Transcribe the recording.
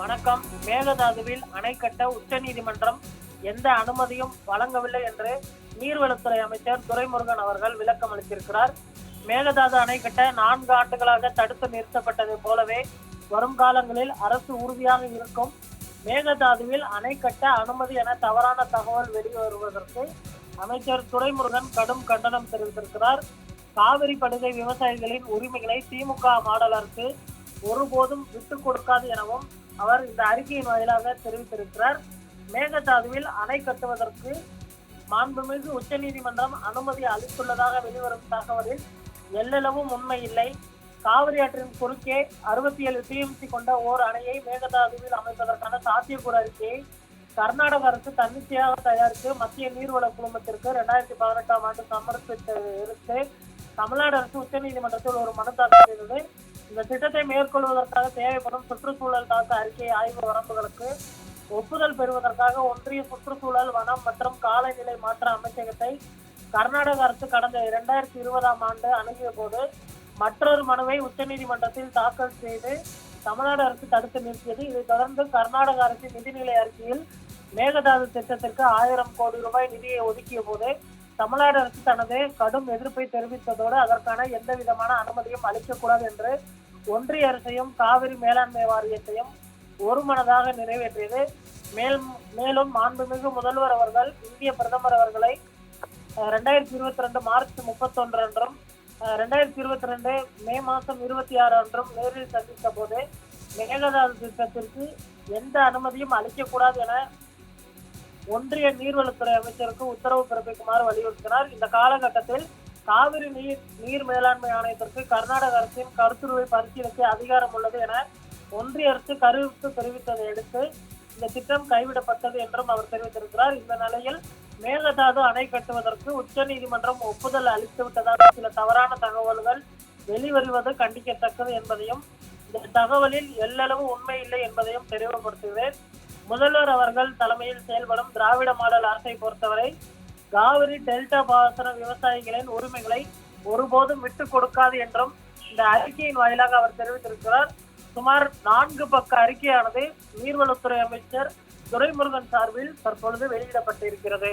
வணக்கம். மேகதாதுவில் அணை கட்ட உச்சநீதிமன்றம் எந்த அனுமதியும் வழங்கவில்லை என்று நீர்வளத்துறை அமைச்சர் துரைமுருகன் அவர்கள் விளக்கம் அளித்திருக்கிறார். மேகதாது அணை கட்ட 4 ஆண்டுகளாக தடுத்து நிறுத்தப்பட்டதை போலவே வரும் காலங்களில் அரசு உறுதியாக இருக்கும். மேகதாதுவில் அணை கட்ட அனுமதி என தவறான தகவல் வெளிவருவதற்கு அமைச்சர் துரைமுருகன் கடும் கண்டனம் தெரிவித்திருக்கிறார். காவிரி படுகை விவசாயிகளின் உரிமைகளை திமுக மாடல் அரசு ஒருபோதும் விட்டுக் கொடுக்காது எனவும் அவர் இந்த அறிக்கையின் வாயிலாக தெரிவித்திருக்கிறார். மேகதாதுவில் அணை கட்டுவதற்கு மாண்புமிகு உச்சநீதிமன்றம் அனுமதி அளித்துள்ளதாக வெளிவரும் தகவலில் எல்லளவும் உண்மை இல்லை. காவிரி ஆற்றின் குறுக்கே 67 டிஎம்சி கொண்ட ஓர் அணையை மேகதாதுவில் அமைப்பதற்கான சாத்தியக்கூறு அறிக்கையை கர்நாடக அரசு தன்னிச்சையாக தயாரித்து மத்திய நீர்வள குழுமத்திற்கு 2018ஆம் ஆண்டு சமர்ப்பித்து தமிழ்நாடு அரசு உச்சநீதிமன்றத்தில் ஒரு மனு தாக்கல் செய்தது. இந்த திட்டத்தை மேற்கொள்வதற்காக தேவைப்படும் சுற்றுச்சூழல் தாக்க அறிக்கை ஆய்வு வரம்புகளுக்கு ஒப்புதல் பெறுவதற்காக ஒன்றிய சுற்றுச்சூழல், வனம் மற்றும் காலநிலை மாற்ற அமைச்சகத்தை கர்நாடக அரசு கடந்த 2020ஆம் ஆண்டு அணுகிய போது மற்றொரு மனுவை உச்சநீதிமன்றத்தில் தாக்கல் செய்து தமிழ்நாடு அரசு தடுத்து நிறுத்தியது. இதைத் தொடர்ந்து கர்நாடக அரசின் நிதிநிலை அறிக்கையில் மேகதாது திட்டத்திற்கு 1000 கோடி ரூபாய் நிதியை ஒதுக்கிய போது தமிழ்நாடு அரசு தனது கடும் எதிர்ப்பை தெரிவித்ததோடு அதற்கான எந்த விதமான அனுமதியும் அளிக்கக்கூடாது என்று ஒன்றிய அரசையும் காவிரி மேலாண்மை வாரியத்தையும் ஒருமனதாக நிறைவேற்றியது. மேலும் மாண்புமிகு முதல்வர் அவர்கள் இந்திய பிரதமர் அவர்களை 2022 மார்ச் 31 அன்றும் 2022 மே மாதம் 26 அன்றும் நேரில் சந்தித்த போது மேகதாது திட்டத்திற்கு எந்த அனுமதியும் அளிக்கக்கூடாது என ஒன்றிய நீர்வளத்துறை அமைச்சருக்கு உத்தரவு பிறப்பிக்குமாறு வலியுறுத்தினார். இந்த காலகட்டத்தில் காவிரி நீர் மேலாண்மை ஆணையத்திற்கு கர்நாடக அரசின் கருத்துருவை பரிசீலிக்க அதிகாரம் உள்ளது என ஒன்றிய அரசு கருத்து தெரிவித்ததை அடுத்து இந்த திட்டம் கைவிடப்பட்டது என்றும் அவர் தெரிவித்திருக்கிறார். இந்த நிலையில் மேகதாது அணை கட்டுவதற்கு உச்சநீதிமன்றம் ஒப்புதல் அளித்துவிட்டதாக சில தவறான தகவல்கள் வெளிவருவது கண்டிக்கத்தக்கது என்பதையும் இந்த தகவலில் எல்லளவு உண்மை இல்லை என்பதையும் தெளிவுபடுத்துகிறேன். முதல்வர் அவர்கள் தலைமையில் செயல்படும் திராவிட மாடல் அரசை பொறுத்தவரை காவிரி டெல்டா பாசன விவசாயிகளின் உரிமைகளை ஒருபோதும் விட்டுக் கொடுக்காது என்றும் இந்த அறிக்கையின் வாயிலாக அவர் தெரிவித்திருக்கிறார். சுமார் 4 பக்க அறிக்கையானது நீர்வளத்துறை அமைச்சர் துரைமுருகன் சார்பில் தற்பொழுது வெளியிடப்பட்டிருக்கிறது.